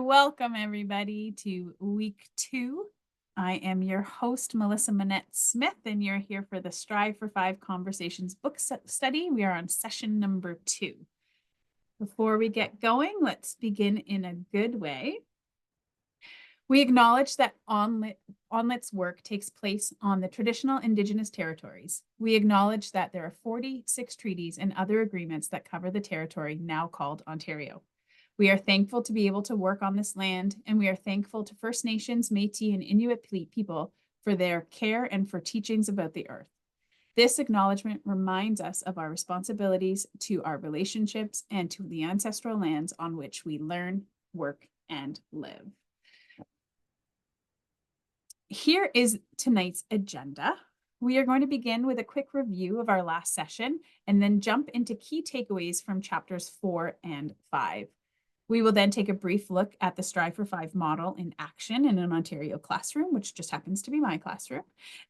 Welcome everybody to week 2. I am your host, Melissa Monette Smith, and you're here for the Strive for 5 Conversations book study. We are on session number 2. Before we get going, let's begin in a good way. We acknowledge that ONLit's work takes place on the traditional Indigenous territories. We acknowledge that there are 46 treaties and other agreements that cover the territory now called Ontario. We are thankful to be able to work on this land, and we are thankful to First Nations, Métis, and Inuit people for their care and for teachings about the earth. This acknowledgement reminds us of our responsibilities to our relationships and to the ancestral lands on which we learn, work, and live. Here is tonight's agenda. We are going to begin with a quick review of our last session and then jump into key takeaways from chapters 4 and 5. We will then take a brief look at the Strive for 5 model in action in an Ontario classroom, which just happens to be my classroom.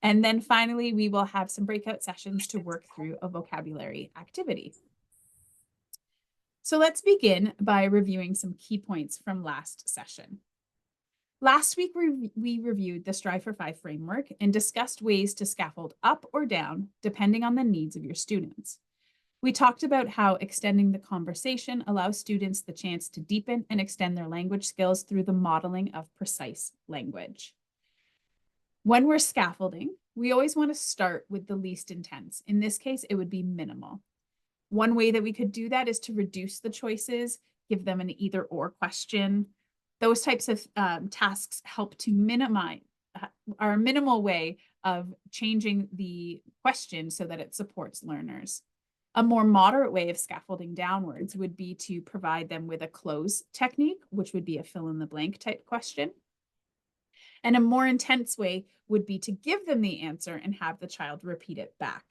And then finally, we will have some breakout sessions to work through a vocabulary activity. So let's begin by reviewing some key points from last session. Last week, we reviewed the Strive for 5 framework and discussed ways to scaffold up or down, depending on the needs of your students. We talked about how extending the conversation allows students the chance to deepen and extend their language skills through the modeling of precise language. When we're scaffolding, we always want to start with the least intense. In this case, it would be minimal. One way that we could do that is to reduce the choices, give them an either or question. Those types of tasks help to minimize our minimal way of changing the question so that it supports learners. A more moderate way of scaffolding downwards would be to provide them with a close technique, which would be a fill in the blank type question. And a more intense way would be to give them the answer and have the child repeat it back.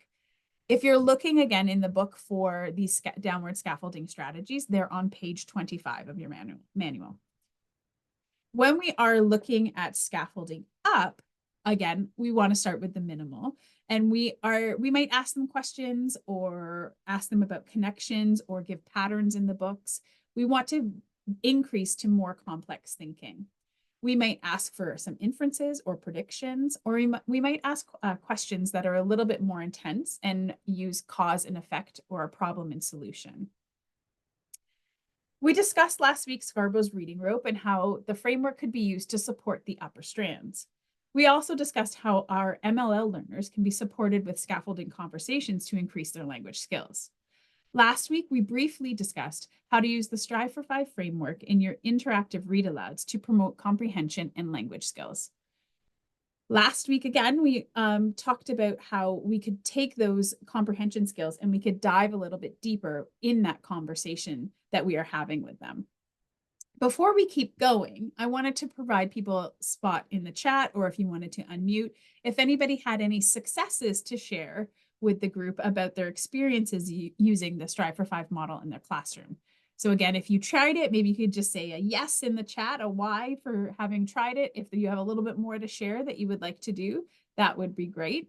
If you're looking again in the book for these downward scaffolding strategies, they're on page 25 of your manual. When we are looking at scaffolding up, again, we want to start with the minimal. And we might ask them questions or ask them about connections or give patterns in the books. We want to increase to more complex thinking. We might ask for some inferences or predictions, or we might ask questions that are a little bit more intense and use cause and effect or a problem and solution. We discussed last week Scarborough's reading rope and how the framework could be used to support the upper strands. We also discussed how our MLL learners can be supported with scaffolding conversations to increase their language skills. Last week, we briefly discussed how to use the Strive for 5 framework in your interactive read-alouds to promote comprehension and language skills. Last week, again, we talked about how we could take those comprehension skills and we could dive a little bit deeper in that conversation that we are having with them. Before we keep going, I wanted to provide people a spot in the chat, or if you wanted to unmute, if anybody had any successes to share with the group about their experiences using the Strive for 5 model in their classroom. So again, if you tried it, maybe you could just say a yes in the chat, a Y for having tried it. If you have a little bit more to share that you would like to do, that would be great.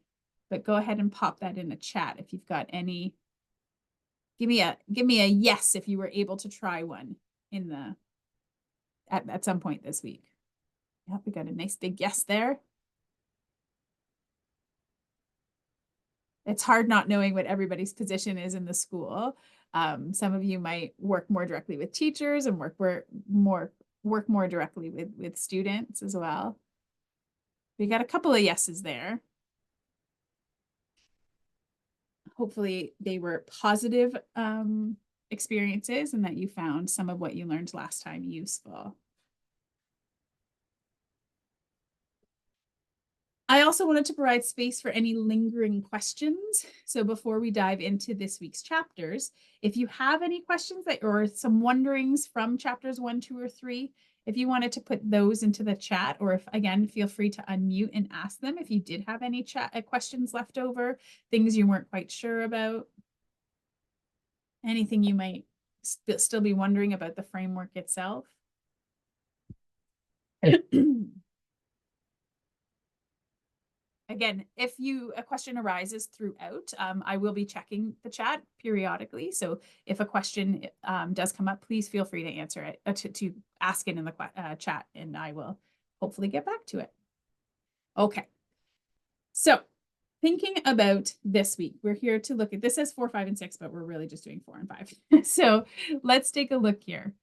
But go ahead and pop that in the chat if you've got any. Give me a yes if you were able to try one in the at some point this week. Yep, we got a nice big yes there. It's hard not knowing what everybody's position is in the school. Some of you might work more directly with teachers and work more directly with students as well. We got a couple of yeses there. Hopefully they were positive experiences and that you found some of what you learned last time useful. I also wanted to provide space for any lingering questions. So before we dive into this week's chapters, if you have any questions or some wonderings from chapters 1, 2, or 3, if you wanted to put those into the chat, or if, again, feel free to unmute and ask them if you did have any questions left over, things you weren't quite sure about, anything you might still be wondering about the framework itself. again, if a question arises throughout, I will be checking the chat periodically. So if a question does come up, please feel free to answer it, to ask it in the chat, and I will hopefully get back to it. Okay. So thinking about this week, we're here to look at, this as 4, 5, and 6, but we're really just doing 4 and 5. So let's take a look here.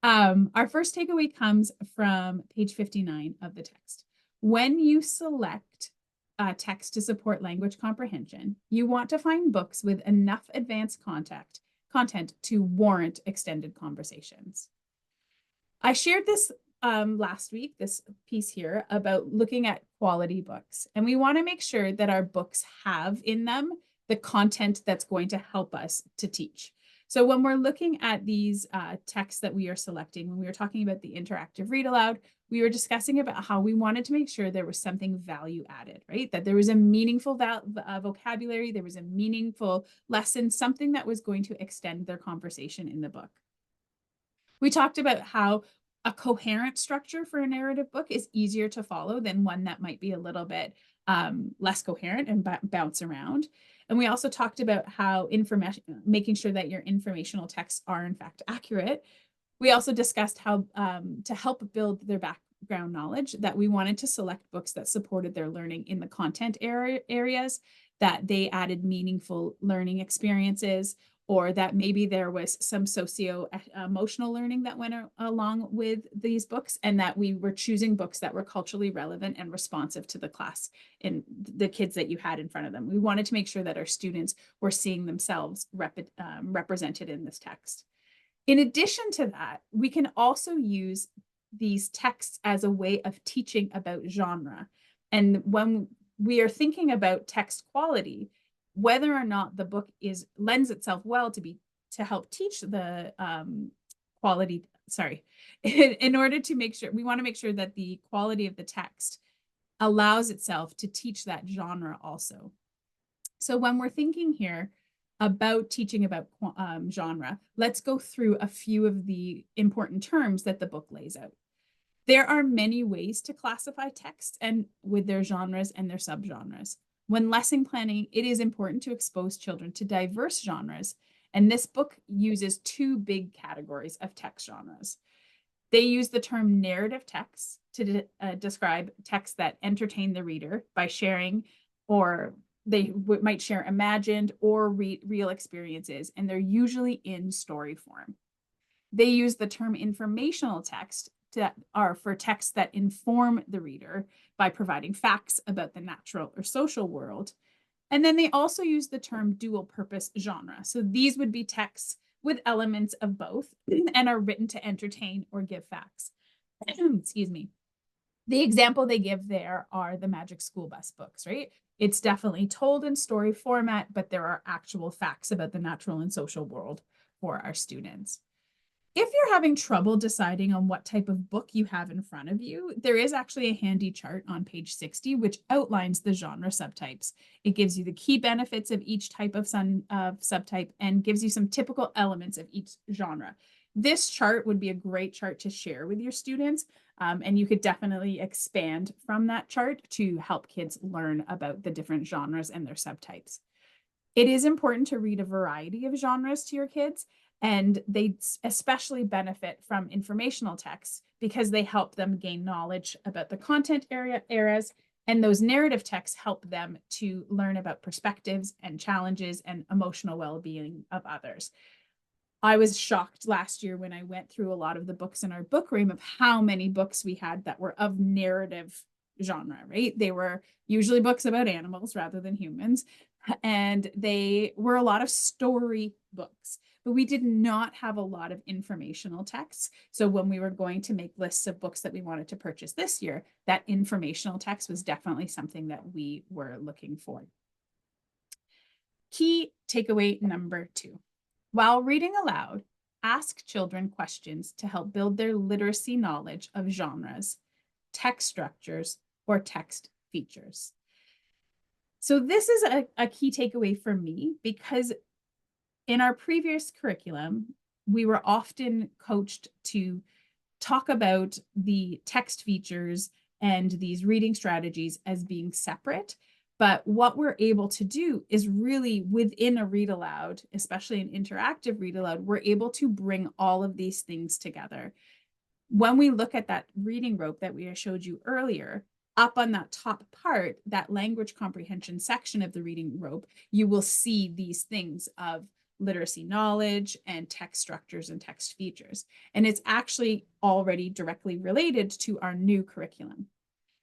Our first takeaway comes from page 59 of the text. When you select text to support language comprehension, you want to find books with enough advanced content to warrant extended conversations. I shared this last week, this piece here about looking at quality books, and we want to make sure that our books have in them the content that's going to help us to teach. So when we're looking at these texts that we are selecting, when we were talking about the interactive read aloud, we were discussing about how we wanted to make sure there was something value added, right? That there was a meaningful vocabulary, there was a meaningful lesson, something that was going to extend their conversation in the book. We talked about how a coherent structure for a narrative book is easier to follow than one that might be a little bit less coherent and bounce around. And we also talked about how making sure that your informational texts are in fact accurate. We also discussed how to help build their background knowledge, that we wanted to select books that supported their learning in the content areas, that they added meaningful learning experiences, or that maybe there was some socio-emotional learning that went along with these books, and that we were choosing books that were culturally relevant and responsive to the class and the kids that you had in front of them. We wanted to make sure that our students were seeing themselves represented in this text. In addition to that, we can also use these texts as a way of teaching about genre. And when we are thinking about text quality, whether or not the book lends itself well to help teach the quality, in order to make sure, we want to make sure that the quality of the text allows itself to teach that genre also. So when we're thinking here about teaching about genre, let's go through a few of the important terms that the book lays out. There are many ways to classify texts and with their genres and their subgenres. When lesson planning, it is important to expose children to diverse genres, and this book uses 2 big categories of text genres. They use the term narrative texts to describe texts that entertain the reader by sharing, or they might share imagined or real experiences, and they're usually in story form. They use the term informational text for texts that inform the reader by providing facts about the natural or social world. And then they also use the term dual purpose genre. So these would be texts with elements of both and are written to entertain or give facts. Excuse me. The example they give there are the Magic School Bus books, right? It's definitely told in story format, but there are actual facts about the natural and social world for our students. If you're having trouble deciding on what type of book you have in front of you, there is actually a handy chart on page 60, which outlines the genre subtypes. It gives you the key benefits of each type of subtype and gives you some typical elements of each genre. This chart would be a great chart to share with your students, and you could definitely expand from that chart to help kids learn about the different genres and their subtypes. It is important to read a variety of genres to your kids, and they especially benefit from informational texts because they help them gain knowledge about the content areas, and those narrative texts help them to learn about perspectives and challenges and emotional well-being of others. I was shocked last year when I went through a lot of the books in our book room of how many books we had that were of narrative genre, right? They were usually books about animals rather than humans, and they were a lot of story books, but we did not have a lot of informational texts. So when we were going to make lists of books that we wanted to purchase this year, that informational text was definitely something that we were looking for. Key takeaway number 2. While reading aloud, ask children questions to help build their literacy knowledge of genres, text structures, or text features. So this is a key takeaway for me, because in our previous curriculum, we were often coached to talk about the text features and these reading strategies as being separate. But what we're able to do is really within a read aloud, especially an interactive read aloud, we're able to bring all of these things together. When we look at that reading rope that we showed you earlier, up on that top part, that language comprehension section of the reading rope, you will see these things of literacy knowledge and text structures and text features. And it's actually already directly related to our new curriculum.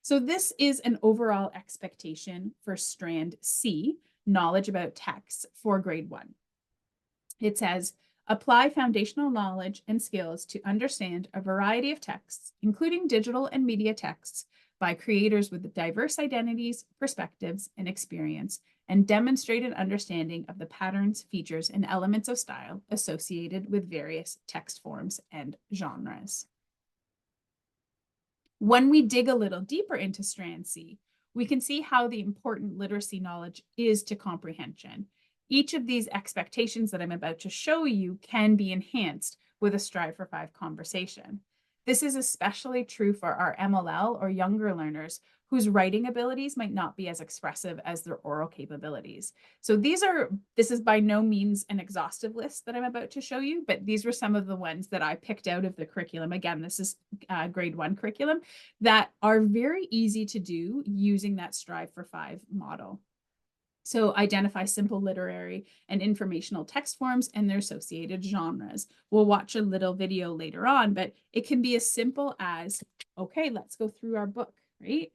So this is an overall expectation for Strand C, knowledge about texts for grade 1. It says, apply foundational knowledge and skills to understand a variety of texts, including digital and media texts, by creators with diverse identities, perspectives, and experience, and demonstrate an understanding of the patterns, features, and elements of style associated with various text forms and genres. When we dig a little deeper into Strand C, we can see how the important literacy knowledge is to comprehension. Each of these expectations that I'm about to show you can be enhanced with a Strive for 5 conversation. This is especially true for our MLL or younger learners whose writing abilities might not be as expressive as their oral capabilities. So this is by no means an exhaustive list that I'm about to show you, but these were some of the ones that I picked out of the curriculum. Again, this is grade 1 curriculum that are very easy to do using that Strive for 5 model. So identify simple literary and informational text forms and their associated genres. We'll watch a little video later on, but it can be as simple as, okay, let's go through our book, right?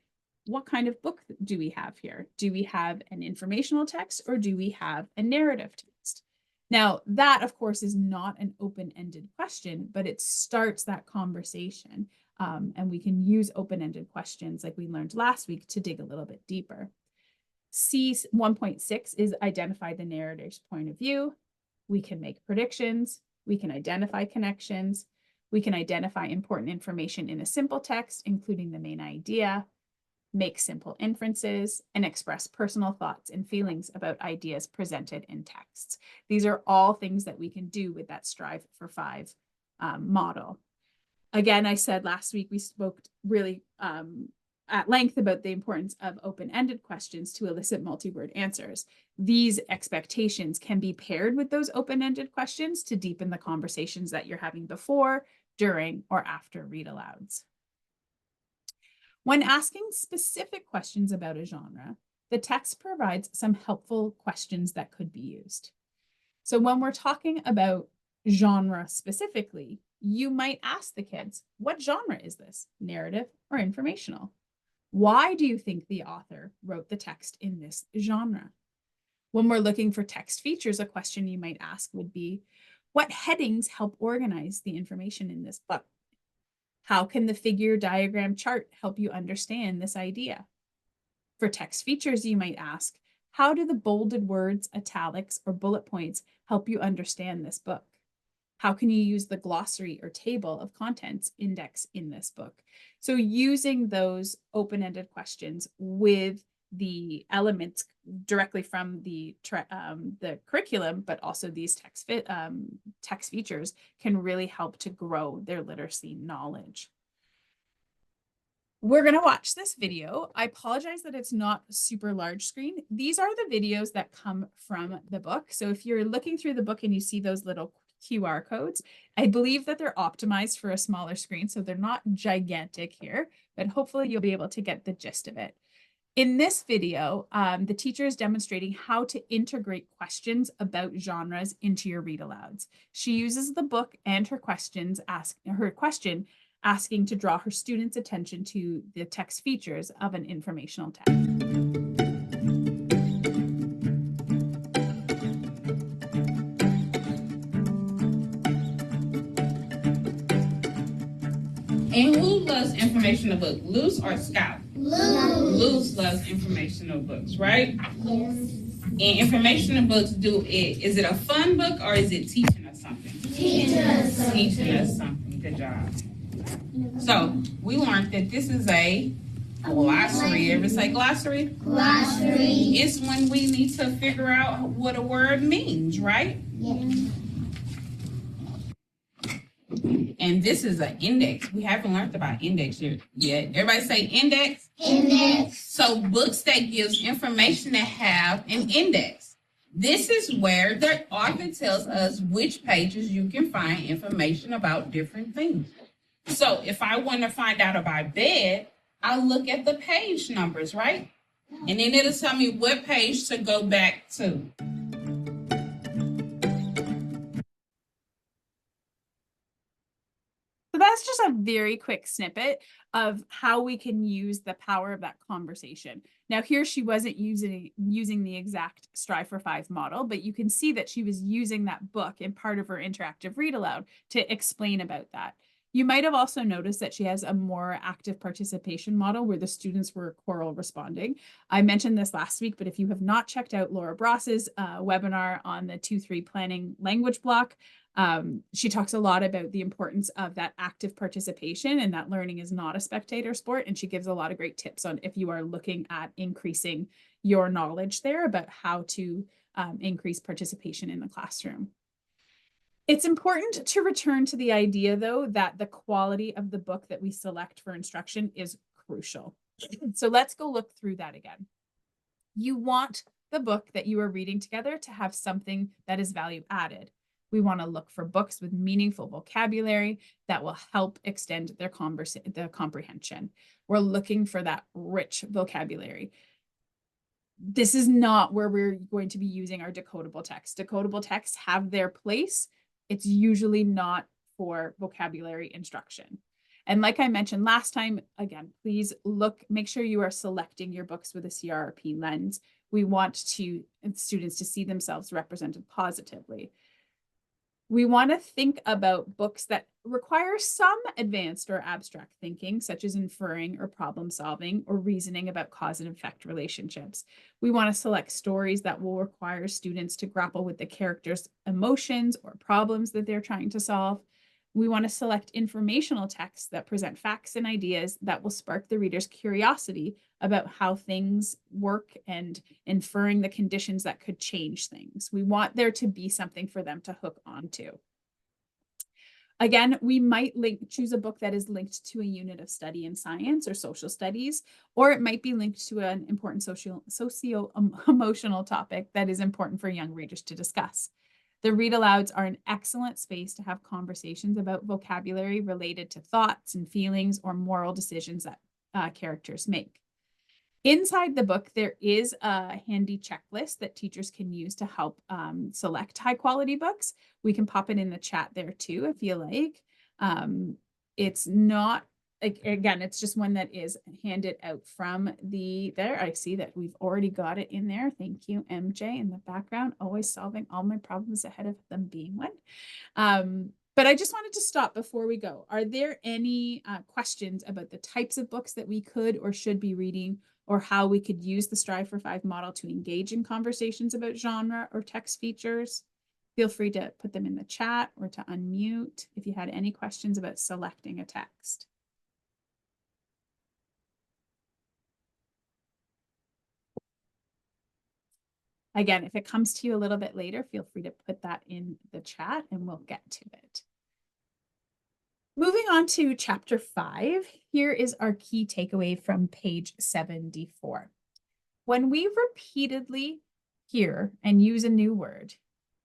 What kind of book do we have here? Do we have an informational text or do we have a narrative text? Now, that, of course, is not an open-ended question, but it starts that conversation. And we can use open-ended questions like we learned last week to dig a little bit deeper. C 1.6 is identify the narrator's point of view. We can make predictions. We can identify connections. We can identify important information in a simple text, including the main idea, make simple inferences, and express personal thoughts and feelings about ideas presented in texts. These are all things that we can do with that Strive for 5 model. Again, I said last week we spoke really at length about the importance of open-ended questions to elicit multi-word answers. These expectations can be paired with those open-ended questions to deepen the conversations that you're having before, during, or after read-alouds. When asking specific questions about a genre, the text provides some helpful questions that could be used. So when we're talking about genre specifically, you might ask the kids, what genre is this? Narrative or informational? Why do you think the author wrote the text in this genre? When we're looking for text features, a question you might ask would be, what headings help organize the information in this book? How can the figure diagram chart help you understand this idea? For text features, you might ask, how do the bolded words, italics, or bullet points help you understand this book? How can you use the glossary or table of contents index in this book? So using those open-ended questions with the elements directly from the curriculum, but also these text features can really help to grow their literacy knowledge. We're going to watch this video. I apologize that it's not a super large screen. These are the videos that come from the book. So if you're looking through the book and you see those little QR codes, I believe that they're optimized for a smaller screen, so they're not gigantic here, but hopefully you'll be able to get the gist of it. In this video, the teacher is demonstrating how to integrate questions about genres into your read-alouds. She uses the book and her question asking to draw her students' attention to the text features of an informational text. And who loves informational books? Luce or Scout? Luce loves informational books, right? Yes. And informational books is it a fun book or is it teaching us something? Teaching us something. Teaching us something. Good job. So we learned that this is a glossary. Ever say glossary? Glossary. It's when we need to figure out what a word means, right? Yes. And this is an index. We haven't learned about index here yet. Everybody say index? Index. So books that gives information that have an index. This is where the author tells us which pages you can find information about different things. So if I want to find out about bed, I'll look at the page numbers, right? And then it'll tell me what page to go back to. So that's just a very quick snippet of how we can use the power of that conversation. Now here she wasn't using the exact Strive for 5 model, but you can see that she was using that book in part of her interactive read aloud to explain about that. You might have also noticed that she has a more active participation model where the students were choral responding. I mentioned this last week, but if you have not checked out Laura Bross's webinar on the 2-3 planning language block, she talks a lot about the importance of that active participation and that learning is not a spectator sport. And she gives a lot of great tips on if you are looking at increasing your knowledge there about how to increase participation in the classroom. It's important to return to the idea, though, that the quality of the book that we select for instruction is crucial. So let's go look through that again. You want the book that you are reading together to have something that is value added. We want to look for books with meaningful vocabulary that will help extend their comprehension. We're looking for that rich vocabulary. This is not where we're going to be using our decodable text. Decodable texts have their place. It's usually not for vocabulary instruction. And like I mentioned last time, again, please make sure you are selecting your books with a CRRP lens. We want students to see themselves represented positively. We want to think about books that require some advanced or abstract thinking, such as inferring or problem solving or reasoning about cause and effect relationships. We want to select stories that will require students to grapple with the characters' emotions or problems that they're trying to solve. We want to select informational texts that present facts and ideas that will spark the reader's curiosity about how things work and inferring the conditions that could change things. We want there to be something for them to hook onto. Again, we might choose a book that is linked to a unit of study in science or social studies, or it might be linked to an important socio-emotional topic that is important for young readers to discuss. The read alouds are an excellent space to have conversations about vocabulary related to thoughts and feelings or moral decisions that characters make. Inside the book, there is a handy checklist that teachers can use to help select high quality books. We can pop it in the chat there too, if you like. It's not, again, it's just one that is handed out from there. I see that we've already got it in there. Thank you, MJ, in the background, always solving all my problems ahead of them being one. But I just wanted to stop before we go. Are there any questions about the types of books that we could or should be reading, or how we could use the Strive for 5 model to engage in conversations about genre or text features? Feel free to put them in the chat or to unmute if you had any questions about selecting a text. Again, if it comes to you a little bit later, feel free to put that in the chat and we'll get to it. Moving on to chapter 5, here is our key takeaway from page 74. When we repeatedly hear and use a new word,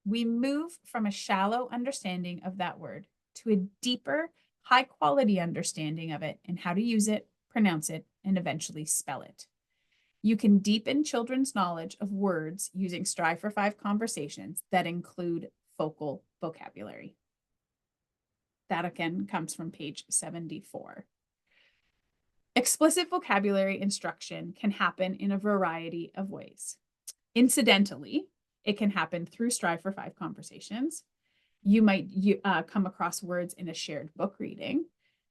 we move from a shallow understanding of that word to a deeper, high-quality understanding of it and how to use it, pronounce it, and eventually spell it. You can deepen children's knowledge of words using Strive for 5 conversations that include focal vocabulary. That again comes from page 74. Explicit vocabulary instruction can happen in a variety of ways. Incidentally, it can happen through Strive for 5 conversations. You might come across words in a shared book reading.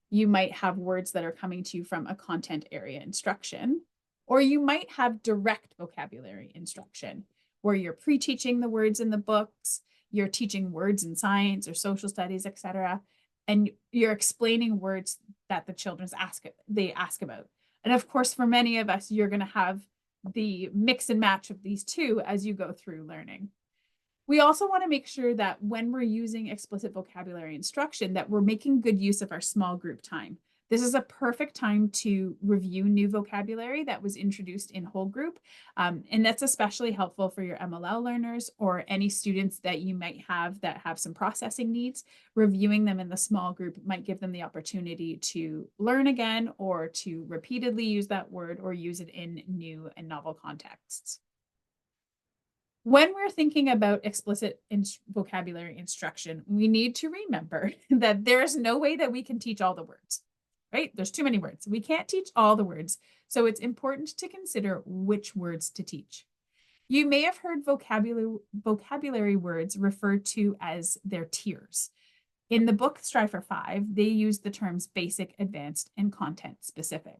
You might have words that are coming to you from a content area instruction, or you might have direct vocabulary instruction where you're pre-teaching the words in the books, you're teaching words in science or social studies, etc., and you're explaining words that the children ask about. And of course, for many of us, you're going to have the mix and match of these two as you go through learning. We also want to make sure that when we're using explicit vocabulary instruction, that we're making good use of our small group time. This is a perfect time to review new vocabulary that was introduced in whole group. And that's especially helpful for your MLL learners or any students that you might have that have some processing needs. Reviewing them in the small group might give them the opportunity to learn again or to repeatedly use that word or use it in new and novel contexts. When we're thinking about explicit vocabulary instruction, we need to remember that there's no way that we can teach all the words, right? There's too many words. We can't teach all the words. So it's important to consider which words to teach. You may have heard vocabulary words referred to as their tiers. In the book Strive for 5, they use the terms basic, advanced, and content specific.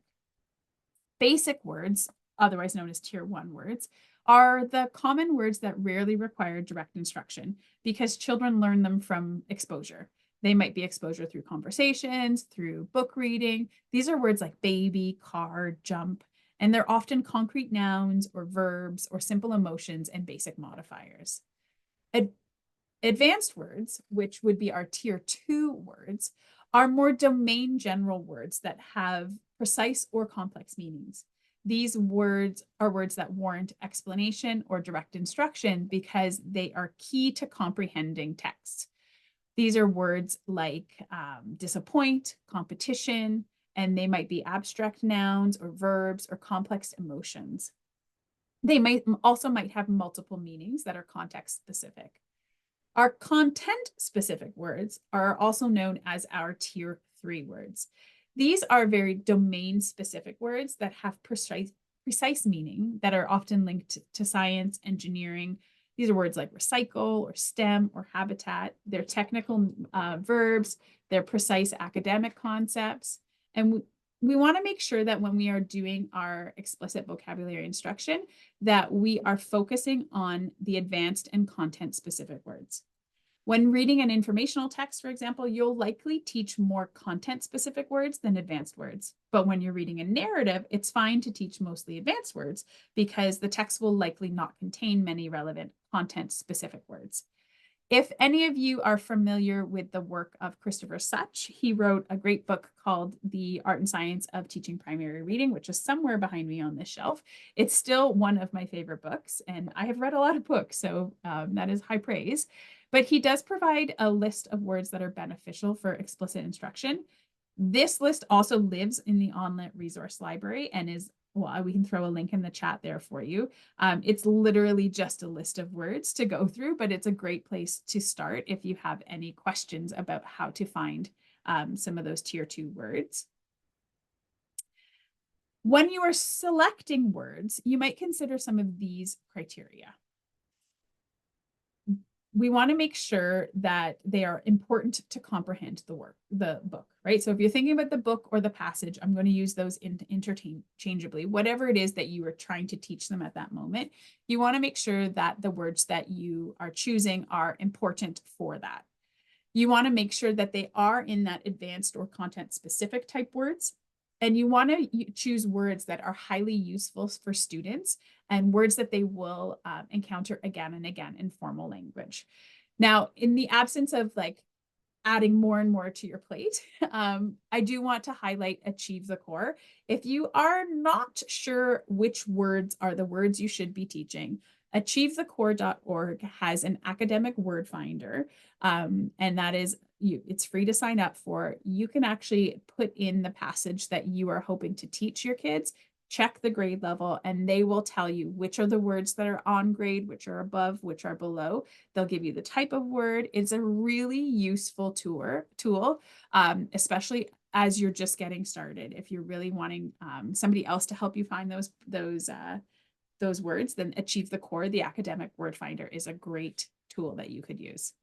Basic words, otherwise known as tier 1 words, are the common words that rarely require direct instruction because children learn them from exposure. They might be exposure through conversations, through book reading. These are words like baby, car, jump, and they're often concrete nouns or verbs or simple emotions and basic modifiers. Advanced words, which would be our tier 2 words, are more domain general words that have precise or complex meanings. These words are words that warrant explanation or direct instruction because they are key to comprehending text. These are words like disappoint, competition, and they might be abstract nouns or verbs or complex emotions. They might have multiple meanings that are context specific. Our content specific words are also known as our tier 3 words. These are very domain specific words that have precise meaning that are often linked to science, engineering. These are words like recycle or STEM or habitat. They're technical verbs. They're precise academic concepts. And we want to make sure that when we are doing our explicit vocabulary instruction, that we are focusing on the advanced and content specific words. When reading an informational text, for example, you'll likely teach more content-specific words than advanced words. But when you're reading a narrative, it's fine to teach mostly advanced words because the text will likely not contain many relevant content-specific words. If any of you are familiar with the work of Christopher Such, he wrote a great book called The Art and Science of Teaching Primary Reading, which is somewhere behind me on this shelf. It's still one of my favorite books, and I have read a lot of books, so that is high praise. But he does provide a list of words that are beneficial for explicit instruction. This list also lives in the ONlit resource library and is, well, we can throw a link in the chat there for you. It's literally just a list of words to go through, but it's a great place to start if you have any questions about how to find some of those tier 2 words. When you are selecting words, you might consider some of these criteria. We want to make sure that they are important to comprehend the book, right? So if you're thinking about the book or the passage, I'm going to use those interchangeably. Whatever it is that you are trying to teach them at that moment, you want to make sure that the words that you are choosing are important for that. You want to make sure that they are in that advanced or content specific type words. And you want to choose words that are highly useful for students and words that they will encounter again and again in formal language. Now, in the absence of like adding more and more to your plate, I do want to highlight Achieve the Core. If you are not sure which words are the words you should be teaching, achievethecore.org has an academic word finder, and that is it's free to sign up for. You can actually put in the passage that you are hoping to teach your kids, check the grade level, and they will tell you which are the words that are on grade, which are above, which are below. They'll give you the type of word. It's a really useful tool, especially as you're just getting started. If you're really wanting somebody else to help you find those words, then Achieve the Core, the academic word finder, is a great tool that you could use.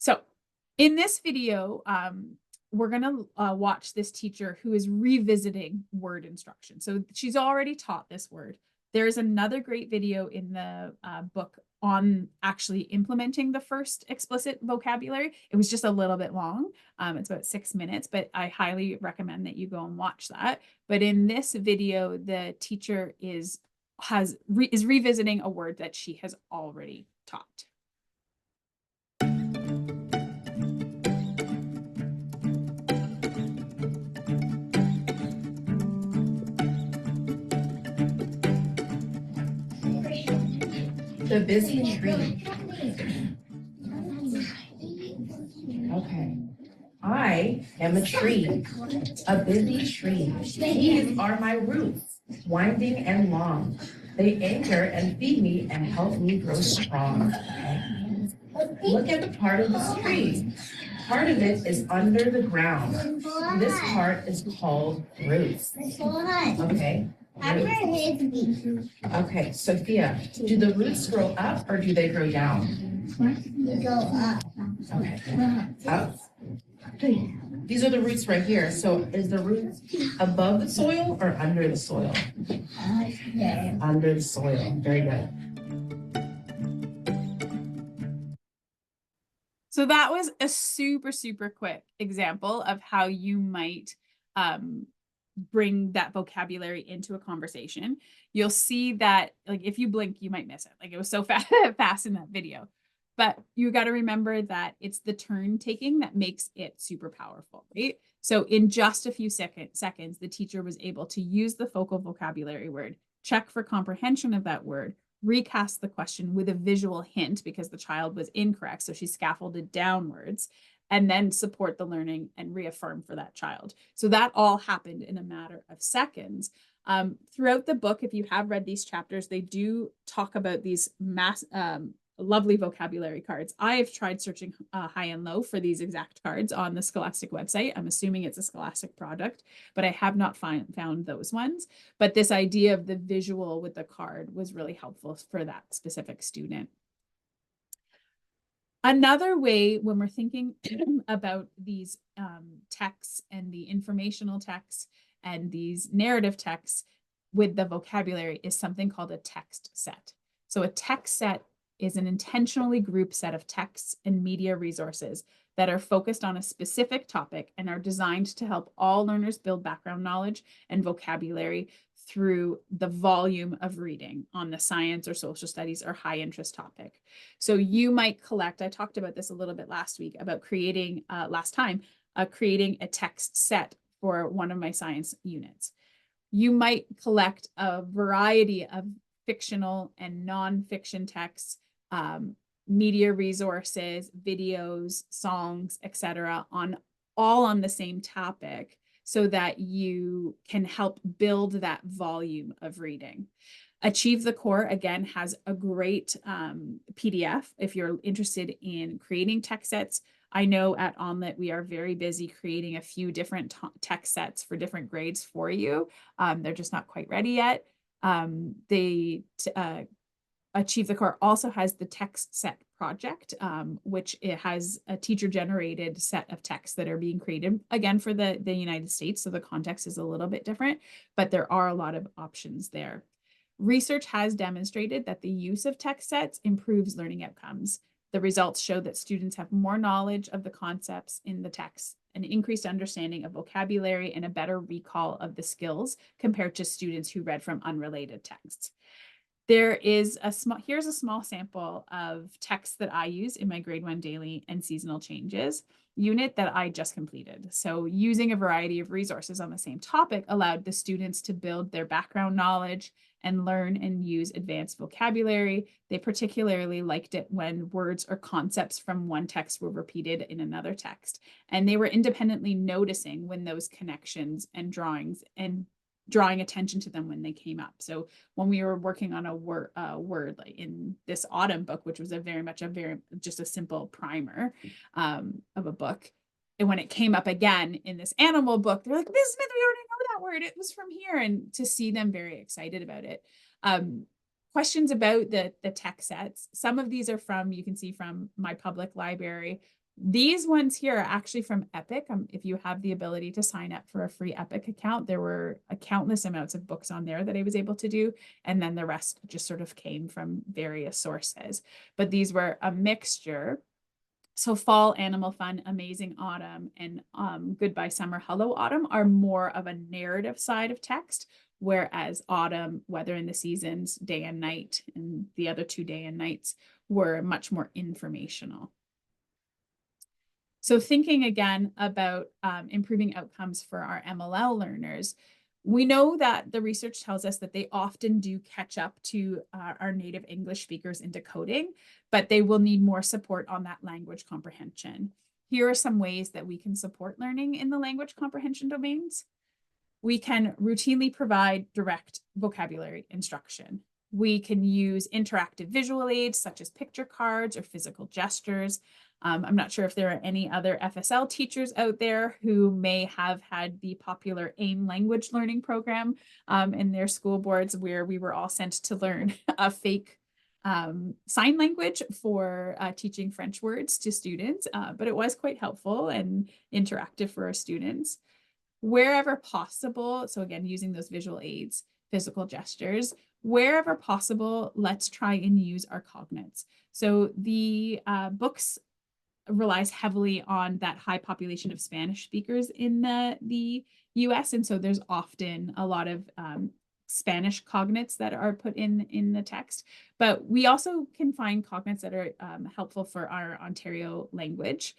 So in this video, we're going to watch this teacher who is revisiting word instruction. So she's already taught this word. There's another great video in the book on actually implementing the first explicit vocabulary. It was just a little bit long. It's about 6 minutes, but I highly recommend that you go and watch that. But in this video, the teacher is is revisiting a word that she has already taught. The busy tree. Okay. I am a tree, a busy tree. These are my roots, winding and long. They anchor and feed me and help me grow strong. Okay. Look at the part of this tree. Part of it is under the ground. This part is called roots. Okay. Roots. Okay, Sophia, do the roots grow up or do they grow down? They go up. Okay. Up. These are the roots right here. So is the roots above the soil or under the soil? There. Under the soil. Very good. So that was a super, super quick example of how you might bring that vocabulary into a conversation. You'll see that, like, if you blink, you might miss it. Like, it was so fast in that video. But you got to remember that it's the turn taking that makes it super powerful, right? So in just a few seconds, the teacher was able to use the focal vocabulary word, check for comprehension of that word, recast the question with a visual hint because the child was incorrect. So she scaffolded downwards, and then support the learning and reaffirm for that child. So that all happened in a matter of seconds. Throughout the book, if you have read these chapters, they do talk about these lovely vocabulary cards. I have tried searching high and low for these exact cards on the Scholastic website. I'm assuming it's a Scholastic product, but I have not found those ones. But this idea of the visual with the card was really helpful for that specific student. Another way when we're thinking about these texts and the informational texts and these narrative texts with the vocabulary is something called a text set. So a text set is an intentionally grouped set of texts and media resources that are focused on a specific topic and are designed to help all learners build background knowledge and vocabulary through the volume of reading on the science or social studies or high interest topic. So you might collect, I talked about this a little bit last week about creating, creating a text set for one of my science units. You might collect a variety of fictional and nonfiction texts, media resources, videos, songs, etc., all on the same topic so that you can help build that volume of reading. Achieve the Core, again, has a great PDF if you're interested in creating text sets. I know at ONlit we are very busy creating a few different text sets for different grades for you. They're just not quite ready yet. Achieve the Core also has the text set project, which it has a teacher-generated set of texts that are being created, again, for the United States, so the context is a little bit different, but there are a lot of options there. Research has demonstrated that the use of text sets improves learning outcomes. The results show that students have more knowledge of the concepts in the text, an increased understanding of vocabulary, and a better recall of the skills compared to students who read from unrelated texts. Here's a small sample of texts that I use in my grade 1 daily and seasonal changes unit that I just completed. So using a variety of resources on the same topic allowed the students to build their background knowledge and learn and use advanced vocabulary. They particularly liked it when words or concepts from one text were repeated in another text. And they were independently noticing when those connections and drawing attention to them when they came up. So when we were working on a word like in this autumn book, which was just a simple primer of a book, and when it came up again in this animal book, they're like, Ms. Smith, we already know that word. It was from here. And to see them very excited about it. Questions about the text sets. Some of these are you can see from my public library. These ones here are actually from Epic. If you have the ability to sign up for a free Epic account, there were countless amounts of books on there that I was able to do. And then the rest just sort of came from various sources. But these were a mixture. So Fall, Animal Fun, Amazing Autumn, and Goodbye Summer, Hello Autumn are more of a narrative side of text, whereas autumn, weather in the seasons, day and night, and the other 2 day and nights were much more informational. So thinking again about improving outcomes for our MLL learners, we know that the research tells us that they often do catch up to our native English speakers in decoding, but they will need more support on that language comprehension. Here are some ways that we can support learning in the language comprehension domains. We can routinely provide direct vocabulary instruction. We can use interactive visual aids such as picture cards or physical gestures. I'm not sure if there are any other FSL teachers out there who may have had the popular AIM language learning program in their school boards where we were all sent to learn a fake sign language for teaching French words to students, but it was quite helpful and interactive for our students. Wherever possible, so again, using those visual aids, physical gestures, wherever possible, let's try and use our cognates. So the books relies heavily on that high population of Spanish speakers in the US. And so there's often a lot of Spanish cognates that are put in the text, but we also can find cognates that are helpful for our Ontario language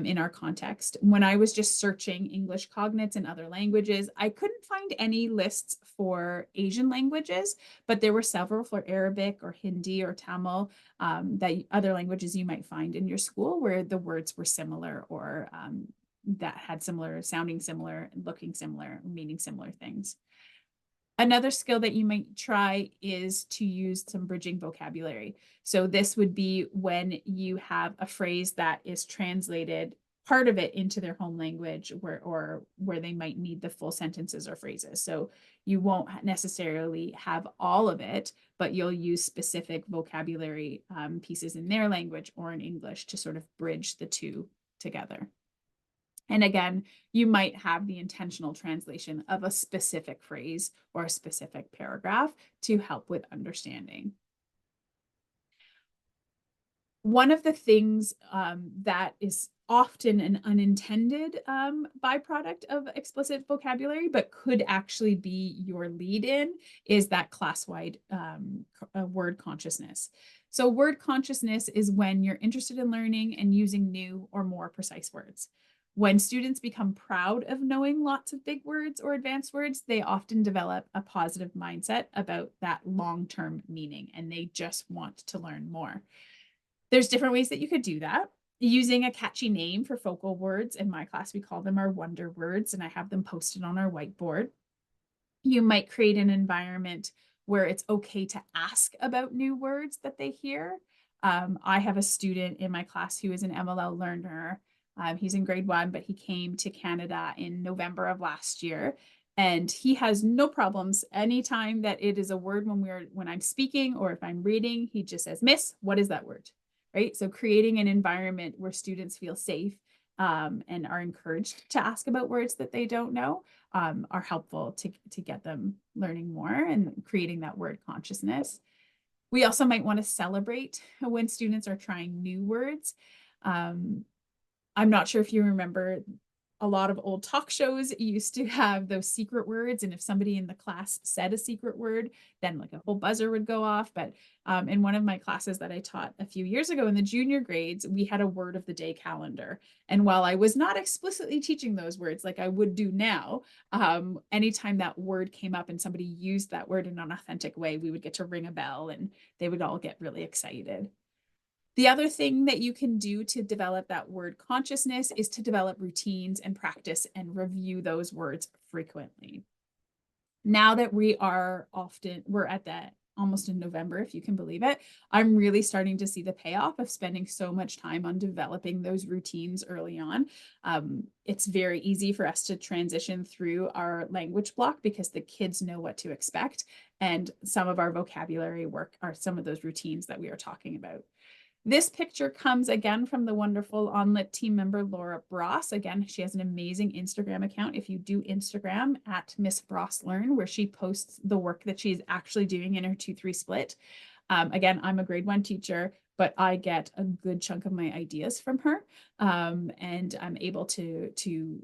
in our context. When I was just searching English cognates in other languages, I couldn't find any lists for Asian languages, but there were several for Arabic or Hindi or Tamil, that other languages you might find in your school where the words were similar or that had similar, sounding similar, looking similar, meaning similar things. Another skill that you might try is to use some bridging vocabulary. So this would be when you have a phrase that is translated, part of it into their home language where they might need the full sentences or phrases. So you won't necessarily have all of it, but you'll use specific vocabulary pieces in their language or in English to sort of bridge the two together. And again, you might have the intentional translation of a specific phrase or a specific paragraph to help with understanding. One of the things that is often an unintended byproduct of explicit vocabulary, but could actually be your lead-in, is that class-wide word consciousness. So word consciousness is when you're interested in learning and using new or more precise words. When students become proud of knowing lots of big words or advanced words, they often develop a positive mindset about that long-term meaning, and they just want to learn more. There's different ways that you could do that. Using a catchy name for focal words. In my class, we call them our wonder words, and I have them posted on our whiteboard. You might create an environment where it's okay to ask about new words that they hear. I have a student in my class who is an MLL learner. He's in grade 1, but he came to Canada in November of last year. And he has no problems anytime that it is a word when I'm speaking or if I'm reading, he just says, "Miss, what is that word?" Right? So creating an environment where students feel safe and are encouraged to ask about words that they don't know are helpful to get them learning more and creating that word consciousness. We also might want to celebrate when students are trying new words. I'm not sure if you remember, a lot of old talk shows used to have those secret words. And if somebody in the class said a secret word, then like a whole buzzer would go off. But in one of my classes that I taught a few years ago in the junior grades, we had a word of the day calendar. And while I was not explicitly teaching those words like I would do now, anytime that word came up and somebody used that word in an authentic way, we would get to ring a bell and they would all get really excited. The other thing that you can do to develop that word consciousness is to develop routines and practice and review those words frequently. Now that we're at that almost in November, if you can believe it, I'm really starting to see the payoff of spending so much time on developing those routines early on. It's very easy for us to transition through our language block because the kids know what to expect. And some of our vocabulary work are some of those routines that we are talking about. This picture comes again from the wonderful ONlit team member, Laura Bross. Again, she has an amazing Instagram account. If you do Instagram at Miss Bross Learn, where she posts the work that she's actually doing in her 2-3 split. Again, I'm a grade 1 teacher, but I get a good chunk of my ideas from her. And I'm able to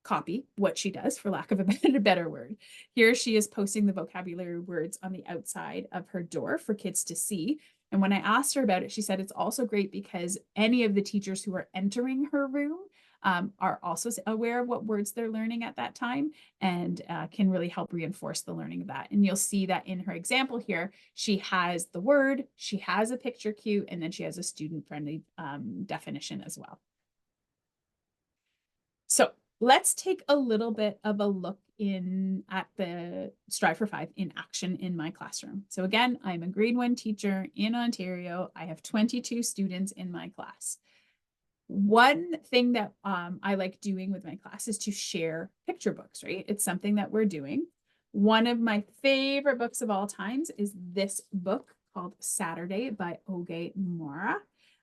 copy what she does, for lack of a better word. Here she is posting the vocabulary words on the outside of her door for kids to see. And when I asked her about it, she said it's also great because any of the teachers who are entering her room are also aware of what words they're learning at that time, and can really help reinforce the learning of that. And you'll see that in her example here, she has the word, she has a picture cue, and then she has a student-friendly definition as well. So let's take a little bit of a look at the Strive for 5 in action in my classroom. So again, I'm a grade 1 teacher in Ontario. I have 22 students in my class. One thing that I like doing with my class is to share picture books, right? It's something that we're doing. One of my favorite books of all times is this book called Saturday by Oge Mora.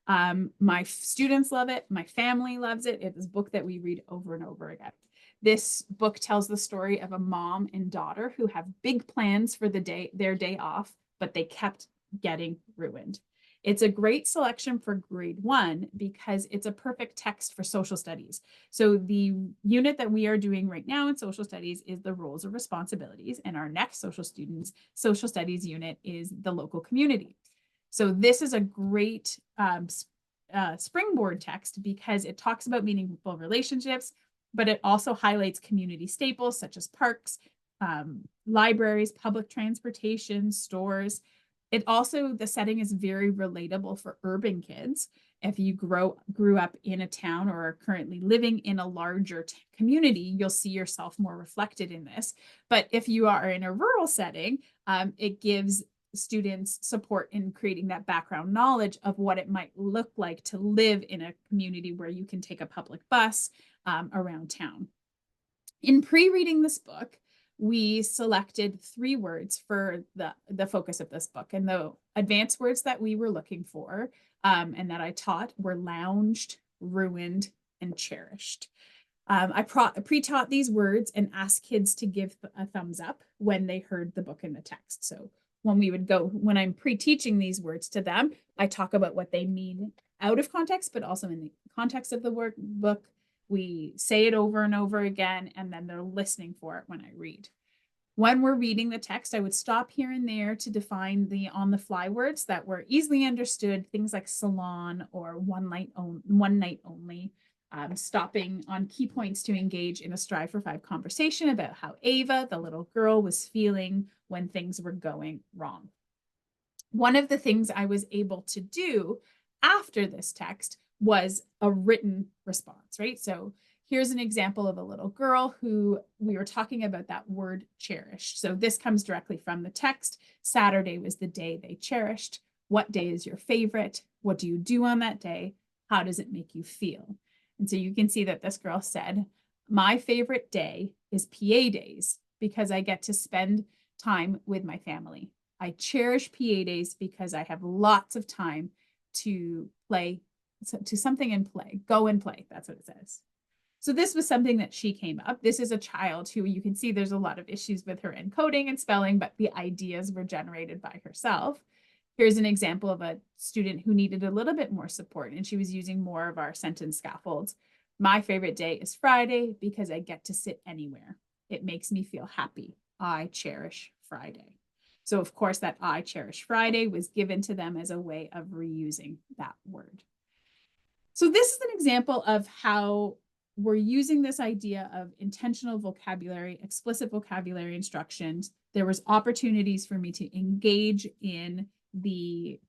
My students love it. My family loves it. It's a book that we read over and over again. This book tells the story of a mom and daughter who have big plans for their day off, but they kept getting ruined. It's a great selection for grade 1 because it's a perfect text for social studies. So the unit that we are doing right now in social studies is the roles and responsibilities, and our next social studies unit is the local community. So this is a great springboard text because it talks about meaningful relationships, but it also highlights community staples such as parks, libraries, public transportation, stores. It also, the setting is very relatable for urban kids. If you grew up in a town or are currently living in a larger community, you'll see yourself more reflected in this. But if you are in a rural setting, it gives students support in creating that background knowledge of what it might look like to live in a community where you can take a public bus around town. In pre-reading this book, we selected 3 words for the focus of this book. And the advanced words that we were looking for and that I taught were lounged, ruined, and cherished. I pre-taught these words and asked kids to give a thumbs up when they heard the book in the text. So when I'm pre-teaching these words to them, I talk about what they mean out of context, but also in the context of the book. We say it over and over again, and then they're listening for it when I read. When we're reading the text, I would stop here and there to define the on-the-fly words that were easily understood, things like salon or one night only, stopping on key points to engage in a Strive for 5 conversation about how Ava, the little girl, was feeling when things were going wrong. One of the things I was able to do after this text was a written response, right? So here's an example of a little girl who we were talking about that word cherished. So this comes directly from the text. Saturday was the day they cherished. What day is your favorite? What do you do on that day? How does it make you feel? And so you can see that this girl said, my favorite day is PA days because I get to spend time with my family. I cherish PA days because I have lots of time to play, to something and play, go and play. That's what it says. So this was something that she came up. This is a child who you can see there's a lot of issues with her encoding and spelling, but the ideas were generated by herself. Here's an example of a student who needed a little bit more support, and she was using more of our sentence scaffolds. My favorite day is Friday because I get to sit anywhere. It makes me feel happy. I cherish Friday. So of course that I cherish Friday was given to them as a way of reusing that word. So this is an example of how we're using this idea of intentional vocabulary, explicit vocabulary instructions. There was opportunities for me to engage in the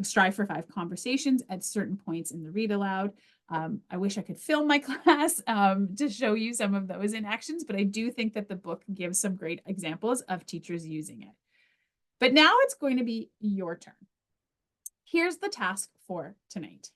Strive for 5 conversations at certain points in the read aloud. I wish I could film my class to show you some of those in actions, but I do think that the book gives some great examples of teachers using it. But now it's going to be your turn. Here's the task for tonight.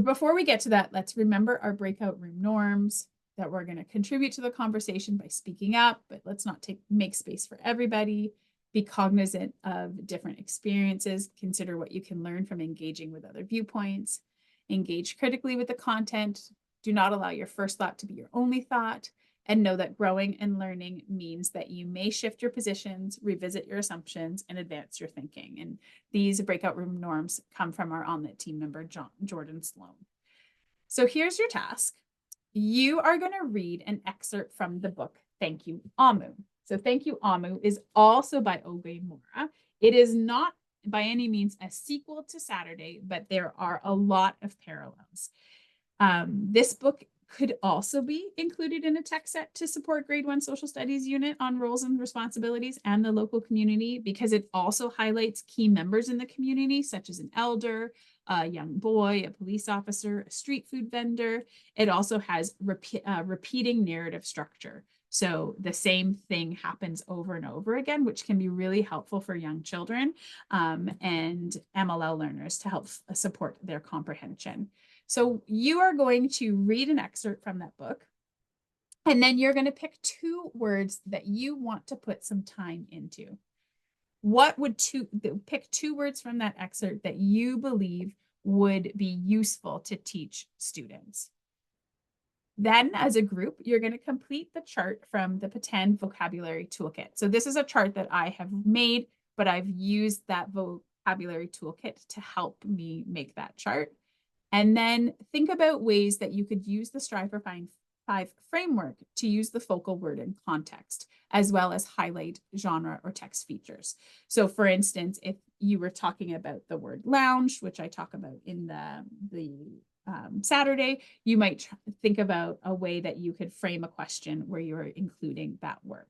Before we get to that, let's remember our breakout room norms, that we're going to contribute to the conversation by speaking up, but let's not make space for everybody. Be cognizant of different experiences. Consider what you can learn from engaging with other viewpoints. Engage critically with the content. Do not allow your first thought to be your only thought. And know that growing and learning means that you may shift your positions, revisit your assumptions, and advance your thinking. And these breakout room norms come from our ONlit team member, Jordan Sloan. So here's your task. you are going to read an excerpt from the book, Thank You, Amu. So Thank You, Amu is also by Oge Mora. It is not by any means a sequel to Saturday, but there are a lot of parallels. This book could also be included in a text set to support grade 1 social studies unit on roles and responsibilities and the local community, because it also highlights key members in the community, such as an elder, a young boy, a police officer, a street food vendor. It also has repeating narrative structure. So the same thing happens over and over again, which can be really helpful for young children and MLL learners to help support their comprehension. So you are going to read an excerpt from that book, and then you're going to pick 2 words that you want to put some time into. What would pick 2 words from that excerpt that you believe would be useful to teach students? Then as a group, you're going to complete the chart from the Pretend Vocabulary Toolkit. So this is a chart that I have made, but I've used that vocabulary toolkit to help me make that chart. And then think about ways that you could use the Strive for 5 framework to use the focal word in context, as well as highlight genre or text features. So for instance, if you were talking about the word lounge, which I talk about in the Saturday, you might think about a way that you could frame a question where you're including that word.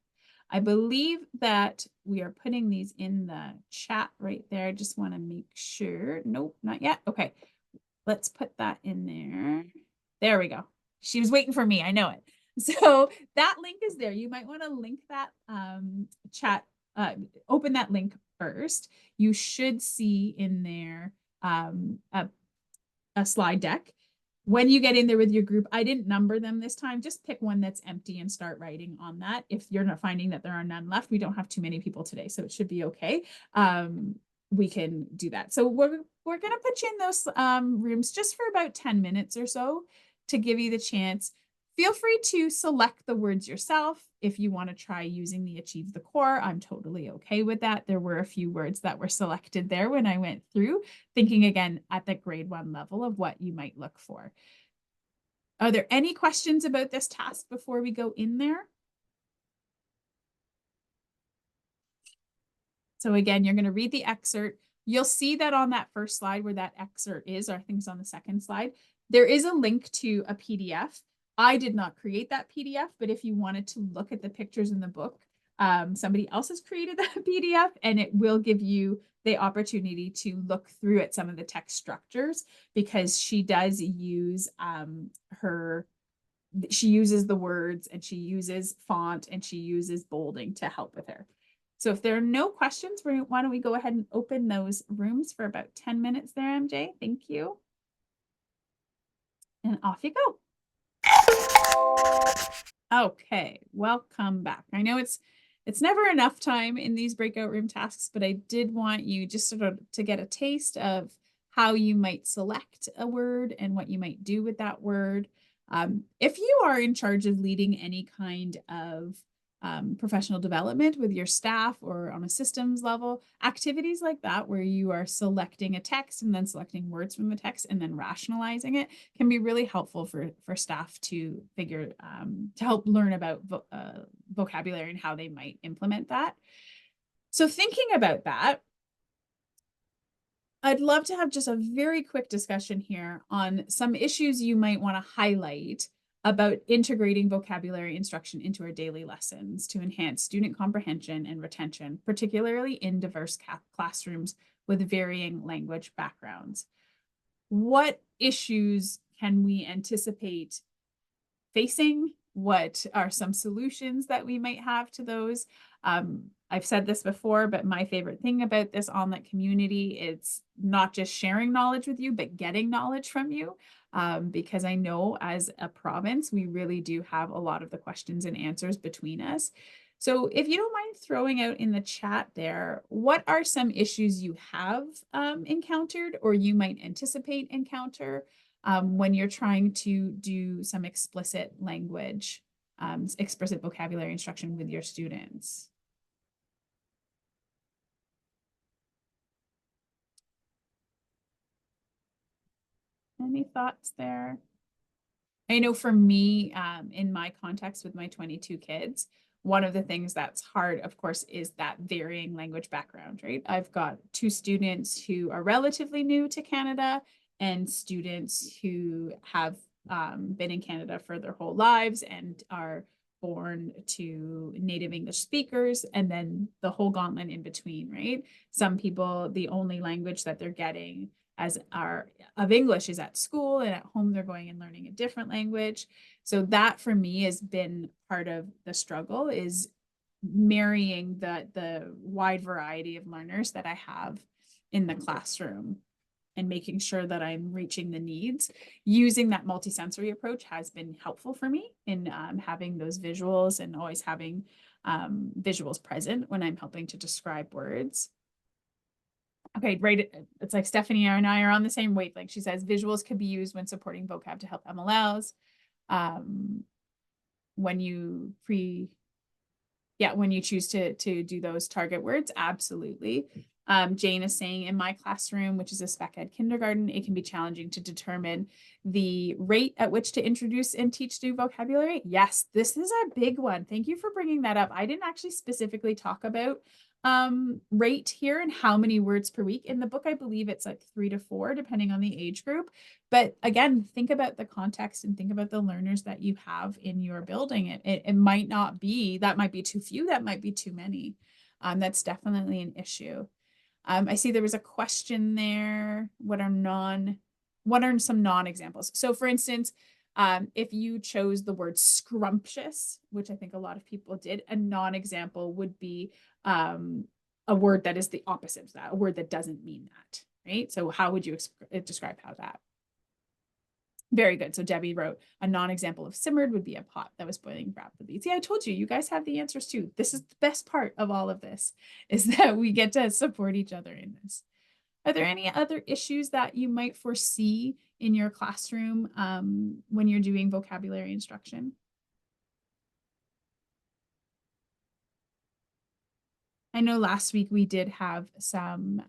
I believe that we are putting these in the chat right there. I just want to make sure. Nope, not yet. Okay. Let's put that in there. There we go. She was waiting for me. I know it. So that link is there. You might want to link that chat, open that link first. You should see in there a slide deck. When you get in there with your group, I didn't number them this time. Just pick one that's empty and start writing on that. If you're not finding that there are none left, we don't have too many people today, so it should be okay. We can do that. So we're going to put you in those rooms just for about 10 minutes or so to give you the chance. Feel free to select the words yourself. If you want to try using the Achieve the Core, I'm totally okay with that. There were a few words that were selected there when I went through, thinking again at the grade 1 level of what you might look for. Are there any questions about this task before we go in there? So again, you're going to read the excerpt. You'll see that on that first slide where that excerpt is, or I think it's on the second slide, there is a link to a PDF. I did not create that PDF, but if you wanted to look at the pictures in the book, somebody else has created that PDF, and it will give you the opportunity to look through at some of the text structures, because she does use she uses the words, and she uses font, and she uses bolding to help with her. So if there are no questions, why don't we go ahead and open those rooms for about 10 minutes there, MJ? Thank you. And off you go. Okay, welcome back. I know it's never enough time in these breakout room tasks, but I did want you just sort of to get a taste of how you might select a word and what you might do with that word. If you are in charge of leading any kind of professional development with your staff or on a systems level, activities like that where you are selecting a text and then selecting words from the text and then rationalizing it can be really helpful for staff to figure to help learn about vocabulary and how they might implement that. So thinking about that, I'd love to have just a very quick discussion here on some issues you might want to highlight about integrating vocabulary instruction into our daily lessons to enhance student comprehension and retention, particularly in diverse classrooms with varying language backgrounds. What issues can we anticipate facing? What are some solutions that we might have to those? I've said this before, but my favorite thing about this ONlit community, it's not just sharing knowledge with you, but getting knowledge from you. Because I know as a province, we really do have a lot of the questions and answers between us. So if you don't mind throwing out in the chat there, what are some issues you have encountered or you might anticipate encounter when you're trying to do some explicit language, explicit vocabulary instruction with your students? Any thoughts there? I know for me, in my context with my 22 kids, one of the things that's hard, of course, is that varying language background, right? I've got 2 students who are relatively new to Canada and students who have been in Canada for their whole lives and are born to native English speakers, and then the whole gauntlet in between, right? Some people, the only language that they're getting as are of English is at school, and at home they're going and learning a different language. So that for me has been part of the struggle, is marrying the wide variety of learners that I have in the classroom and making sure that I'm reaching the needs. Using that multisensory approach has been helpful for me in having those visuals and always having visuals present when I'm helping to describe words. Okay, right. It's like Stephanie and I are on the same wavelength. She says visuals can be used when supporting vocab to help MLLs. When you when you choose to do those target words, absolutely. Jane is saying, in my classroom, which is a spec ed kindergarten, it can be challenging to determine the rate at which to introduce and teach new vocabulary. Yes, this is a big one. Thank you for bringing that up. I didn't actually specifically talk about rate here and how many words per week. In the book, I believe it's like 3 to 4, depending on the age group. But again, think about the context and think about the learners that you have in your building. It might not be, that might be too few, that might be too many. That's definitely an issue. I see there was a question there. What are some non-examples? So for instance, if you chose the word scrumptious, which I think a lot of people did, a non-example would be a word that is the opposite of that, a word that doesn't mean that, right? So how would you describe how that? Very good. So Debbie wrote, a non-example of simmered would be a pot that was boiling rapidly. See, I told you, you guys have the answers too. This is the best part of all of this, is that we get to support each other in this. Are there any other issues that you might foresee in your classroom when you're doing vocabulary instruction? I know last week we did have some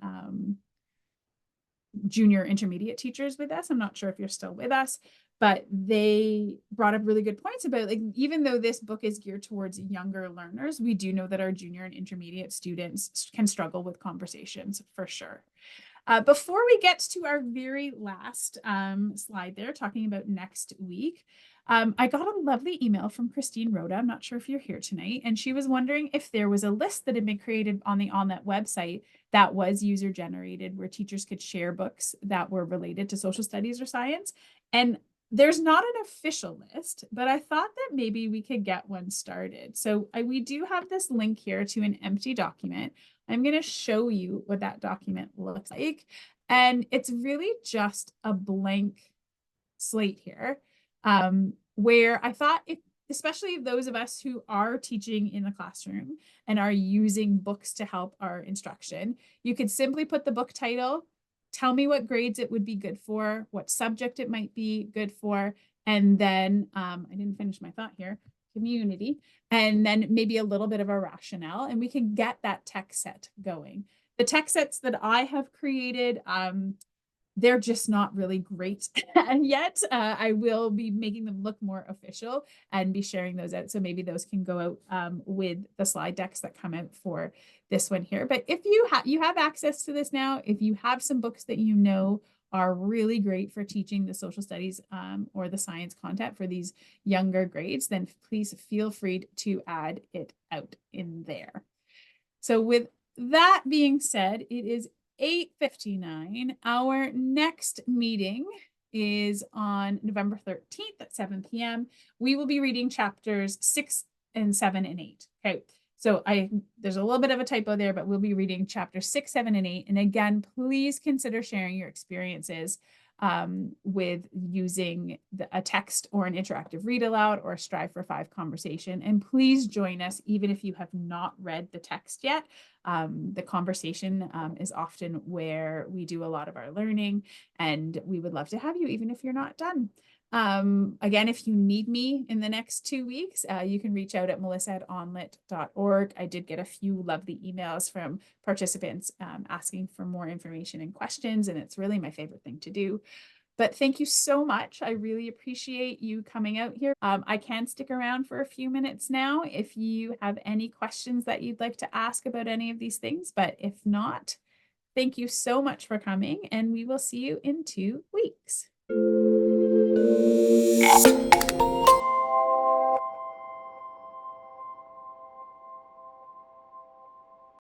junior intermediate teachers with us. I'm not sure if you're still with us, but they brought up really good points about, like, even though this book is geared towards younger learners, we do know that our junior and intermediate students can struggle with conversations for sure. Before we get to our very last slide there, talking about next week, I got a lovely email from Christine Rhoda. I'm not sure if you're here tonight, and she was wondering if there was a list that had been created on the ONlit website that was user generated, where teachers could share books that were related to social studies or science. And there's not an official list, but I thought that maybe we could get one started. So we do have this link here to an empty document. I'm going to show you what that document looks like. And it's really just a blank slate here, where I thought, especially those of us who are teaching in the classroom and are using books to help our instruction, you could simply put the book title, tell me what grades it would be good for, what subject it might be good for, and then I didn't finish my thought here, community, and then maybe a little bit of a rationale, and we can get that text set going. The text sets that I have created, they're just not really great and yet. I will be making them look more official and be sharing those out. So maybe those can go out with the slide decks that come out for this one here. But if you have access to this now, if you have some books that you know are really great for teaching the social studies or the science content for these younger grades, then please feel free to add it out in there. So with that being said, it is 8:59. Our next meeting is on November 13th at 7 p.m. We will be reading chapters 6 and 7 and 8. Okay. So there's a little bit of a typo there, but we'll be reading chapters 6, 7, and 8. And again, please consider sharing your experiences with using a text or an interactive read aloud or a Strive for 5 conversation. And please join us, even if you have not read the text yet. The conversation is often where we do a lot of our learning, and we would love to have you, even if you're not done. Again, if you need me in the next 2 weeks, you can reach out at melissa@onlit.org. I did get a few lovely emails from participants asking for more information and questions, and it's really my favorite thing to do. But thank you so much. I really appreciate you coming out here. I can stick around for a few minutes now if you have any questions that you'd like to ask about any of these things. But if not, thank you so much for coming, and we will see you in 2 weeks.